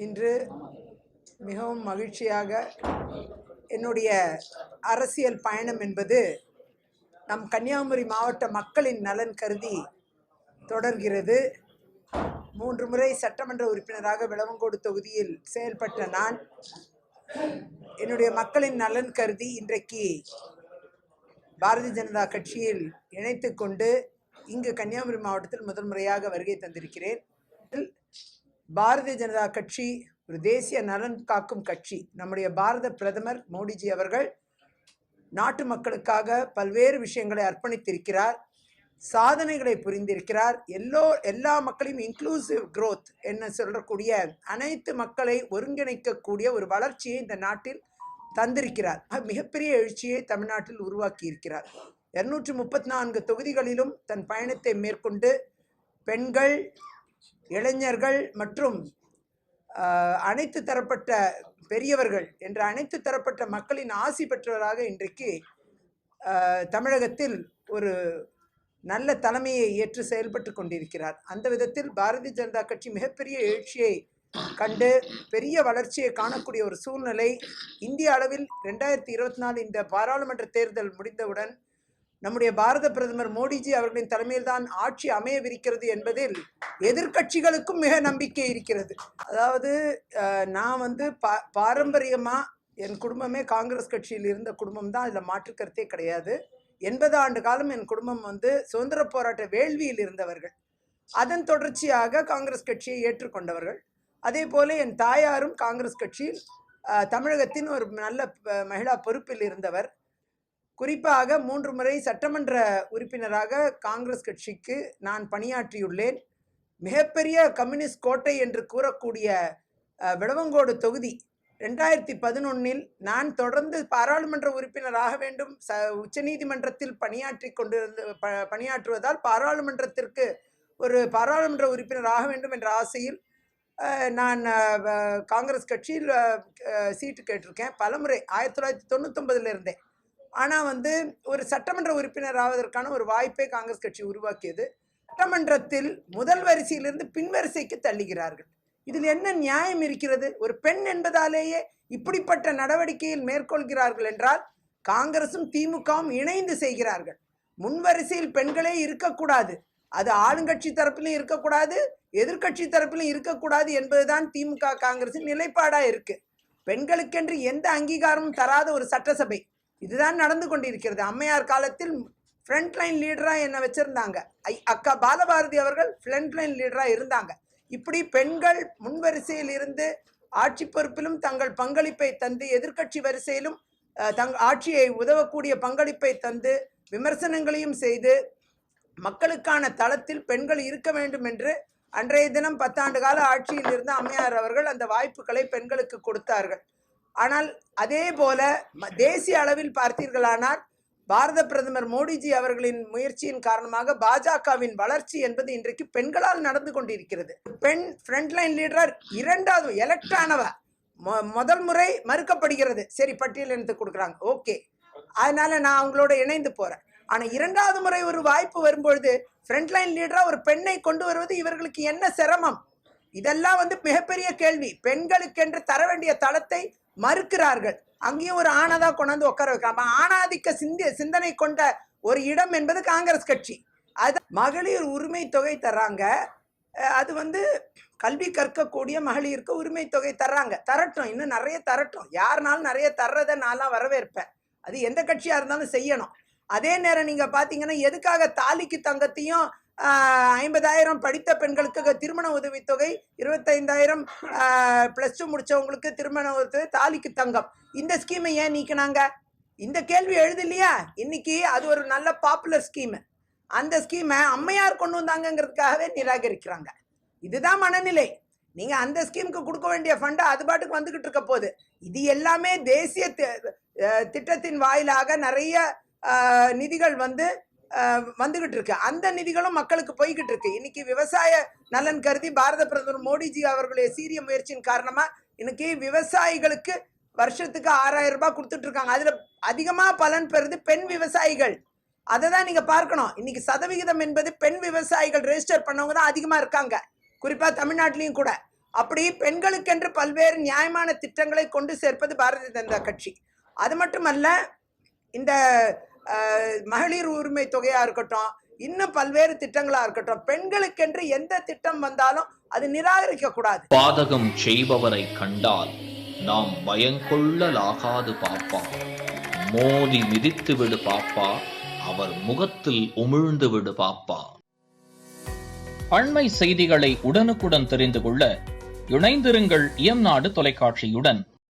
இன்று மிகவும் மகிழ்ச்சியாக என்னுடைய அரசியல் பயணம் என்பது நம் கன்னியாகுமரி மாவட்ட மக்களின் நலன் கருதி தொடர்கிறது. 3 முறை சட்டமன்ற உறுப்பினராக விளவங்கோடு தொகுதியில் செயல்பட்ட நான் என்னுடைய மக்களின் நலன் கருதி இன்றைக்கு பாரதிய ஜனதா கட்சியில் இணைத்து கொண்டு இங்கு கன்னியாகுமரி மாவட்டத்தில் முதல் முறையாக வருகை தந்திருக்கிறேன். பாரதிய ஜனதா கட்சி ஒரு தேசிய நலன் காக்கும் கட்சி. நம்முடைய பாரத பிரதமர் மோடிஜி அவர்கள் நாட்டு மக்களுக்காக பல்வேறு விஷயங்களை அர்ப்பணித்திருக்கிறார், சாதனைகளை புரிந்திருக்கிறார். எல்லா மக்களையும் இன்க்ளூசிவ் growth என்ன சொல்லக்கூடிய அனைத்து மக்களை ஒருங்கிணைக்கக்கூடிய ஒரு வளர்ச்சியை இந்த நாட்டில் தந்திருக்கிறார். மிகப்பெரிய எழுச்சியை தமிழ்நாட்டில் உருவாக்கி இருக்கிறார். 234 தொகுதிகளிலும் தன் பயணத்தை மேற்கொண்டு பெண்கள், இளைஞர்கள் மற்றும் அனைத்து தரப்பட்ட பெரியவர்கள் என்ற அனைத்து தரப்பட்ட மக்களின் ஆசி பெற்றவராக இன்றைக்கு தமிழகத்தில் ஒரு நல்ல தலைமையை ஏற்று செயல்பட்டு கொண்டிருக்கிறார். அந்த விதத்தில் பாரதிய ஜனதா கட்சி மிகப்பெரிய எழுச்சியை கண்டு பெரிய வளர்ச்சியை காணக்கூடிய ஒரு சூழ்நிலை இந்திய அளவில் 2024 இந்த பாராளுமன்ற தேர்தல் முடிந்தவுடன் நம்முடைய பாரத பிரதமர் மோடிஜி அவர்களின் தலைமையில் தான் ஆட்சி அமையவிருக்கிறது என்பதில் எதிர்கட்சிகளுக்கும் மிக நம்பிக்கை இருக்கிறது. அதாவது நான் பாரம்பரியமாக என் குடும்பமே காங்கிரஸ் கட்சியில் இருந்த குடும்பம் தான், அதில் மாற்று கருத்தே கிடையாது. 80 ஆண்டு காலம் என் குடும்பம் சுதந்திர போராட்ட வேள்வியில் இருந்தவர்கள். அதன் தொடர்ச்சியாக காங்கிரஸ் கட்சியை ஏற்றுக்கொண்டவர்கள். அதே போல என் தாயாரும் காங்கிரஸ் கட்சியில் தமிழகத்தின் ஒரு நல்ல மகிழா பொறுப்பில் இருந்தவர். குறிப்பாக 3 முறை சட்டமன்ற உறுப்பினராக காங்கிரஸ் கட்சிக்கு நான் பணியாற்றியுள்ளேன். மிகப்பெரிய கம்யூனிஸ்ட் கோட்டை என்று கூறக்கூடிய விளவங்கோடு தொகுதி 2011 நான் தொடர்ந்து பாராளுமன்ற உறுப்பினராக வேண்டும், உச்சநீதிமன்றத்தில் பணியாற்றுவதால் பாராளுமன்றத்திற்கு ஒரு பாராளுமன்ற உறுப்பினர் ஆக வேண்டும் என்ற ஆசையில் நான் காங்கிரஸ் கட்சியில் சீட்டு கேட்டிருக்கேன் பலமுறை. 1999 இருந்தேன். ஆனால் ஒரு சட்டமன்ற உறுப்பினர் ஆவதற்கான ஒரு வாய்ப்பை காங்கிரஸ் கட்சி உருவாக்கியது. சட்டமன்றத்தில் முதல் வரிசையிலிருந்து பின்வரிசைக்கு தள்ளுகிறார்கள். இதில் என்ன நியாயம் இருக்கிறது? ஒரு பெண் என்பதாலேயே இப்படிப்பட்ட நடவடிக்கையில் மேற்கொள்கிறார்கள் என்றால் காங்கிரசும் திமுகவும் இணைந்து செய்கிறார்கள். முன்வரிசையில் பெண்களே இருக்கக்கூடாது, அது ஆளுங்கட்சி தரப்பிலும் இருக்கக்கூடாது, எதிர்கட்சி தரப்பிலும் இருக்கக்கூடாது என்பதுதான் திமுக காங்கிரசின் நிலைப்பாடாக இருக்கு. பெண்களுக்கென்று எந்த அங்கீகாரமும் தராத ஒரு சட்டசபை இதுதான் நடந்து கொண்டிருக்கிறது. அம்மையார் காலத்தில் ஃப்ரண்ட் லைன் லீடராக என்ன வச்சிருந்தாங்க, அக்கா பாலபாரதி அவர்கள் ஃப்ரண்ட் லைன் லீடராக இருந்தாங்க. இப்படி பெண்கள் முன்வரிசையில் இருந்து ஆட்சி பொறுப்பிலும் தங்கள் பங்களிப்பை தந்து, எதிர்கட்சி வரிசையிலும் ஆட்சியை உதவக்கூடிய பங்களிப்பை தந்து, விமர்சனங்களையும் செய்து மக்களுக்கான தளத்தில் பெண்கள் இருக்க வேண்டும் என்று அன்றைய தினம் 10 ஆண்டு கால ஆட்சியில் இருந்த அம்மையார் அவர்கள் அந்த வாய்ப்புகளை பெண்களுக்கு கொடுத்தார்கள். ஆனால் அதே போல தேசிய அளவில் பார்த்தீர்களானால் பாரத பிரதமர் மோடிஜி அவர்களின் முயற்சியின் காரணமாக பாஜகவின் வளர்ச்சி என்பது இன்றைக்கு பெண்களால் நடந்து கொண்டிருக்கிறது. பெண் ஃப்ரண்ட் லைன் லீடர் 2வது எலெக்ட் ஆனவ முதல் முறை மறுக்கப்படுகிறது. சரி, பட்டியல் எடுத்து கொடுக்குறாங்க, ஓகே, அதனால நான் அவங்களோட இணைந்து போறேன். ஆனால் 2வது முறை ஒரு வாய்ப்பு வரும்பொழுது ஃப்ரண்ட் லைன் லீடரா ஒரு பெண்ணை கொண்டு வருவது இவர்களுக்கு என்ன சிரமம்? இதெல்லாம் மிகப்பெரிய கேள்வி. பெண்களுக்கென்று தர வேண்டிய தளத்தை மறுக்கிறார்கள். அங்கேயும் ஒரு ஆணாதான் கொண்டாந்து உட்கார வைக்கிறாங்க. ஆணாதிக்க சிந்தனை கொண்ட ஒரு இடம் என்பது காங்கிரஸ் கட்சி. அது மகளிர் உரிமை தொகை தர்றாங்க. அது கல்வி கற்கக்கூடிய மகளிருக்கு உரிமை தொகை தர்றாங்க. தரட்டும், இன்னும் நிறைய தரட்டும். யாருனாலும் நிறைய தர்றதை நான்லாம் வரவேற்பேன். அது எந்த கட்சியாக இருந்தாலும் செய்யணும். அதே நேரம் நீங்கள் பார்த்தீங்கன்னா எதுக்காக தாலிக்கு தங்கத்தையும் 50,000 படித்த பெண்களுக்கு திருமண உதவித்தொகை, 25,000 +2 முடிச்சவங்களுக்கு திருமண உதவி, தாலிக்கு தங்கம், இந்த ஸ்கீமை ஏன் நீக்கினாங்க? இந்த கேள்வி எழுதலையா? இன்னைக்கு அது ஒரு நல்ல பாப்புலர் ஸ்கீமு. அந்த ஸ்கீமை அம்மையார் கொண்டு வந்தாங்கிறதுக்காகவே நிராகரிக்கிறாங்க. இதுதான் மனநிலை. நீங்கள் அந்த ஸ்கீமுக்கு கொடுக்க வேண்டிய ஃபண்டை அது பாட்டுக்கு வந்துக்கிட்டு இருக்க போகுது. இது எல்லாமே தேசிய திட்டத்தின் வாயிலாக நிறைய நிதிகள் வந்துகிட்டு இருக்கு. அந்த நிதிகளும் மக்களுக்கு போய்கிட்டு இருக்கு. இன்னைக்கு விவசாய நலன் கருதி பாரத பிரதமர் மோடிஜி அவர்களுடைய சீரிய முயற்சியின் காரணமா இன்னைக்கு விவசாயிகளுக்கு வருஷத்துக்கு 6,000 ரூபாய் கொடுத்துட்டு இருக்காங்க. அதுல அதிகமா பலன் பெறுது பெண் விவசாயிகள். அதை தான் நீங்க பார்க்கணும். இன்னைக்கு சதவிகிதம் என்பது பெண் விவசாயிகள் ரெஜிஸ்டர் பண்ணவங்க தான் அதிகமா இருக்காங்க, குறிப்பா தமிழ்நாட்டிலையும் கூட. அப்படி பெண்களுக்கென்று பல்வேறு நியாயமான திட்டங்களை கொண்டு சேர்ப்பது பாரதிய ஜனதா கட்சி. அது மட்டுமல்ல, இந்த மகளிர் உரிமை தொகையா இருக்கட்டும், இன்னும் பல்வேறு திட்டங்களா இருக்கட்டும், பெண்களுக்கென்று எந்த திட்டம் வந்தாலும் அது நிராகரிக்க கூடாது. பாதகம் செய்பவரை கண்டால் நாம் பயங்கொள்ளலாகாது பாப்பா, மோதி மிதித்து விடு பாப்பா, அவர் முகத்தில் உமிழ்ந்து விடு பாப்பா. அண்மை செய்திகளை உடனுக்குடன் தெரிந்து கொள்ள இணைந்திருங்கள் இயம்நாடு தொலைக்காட்சியுடன்.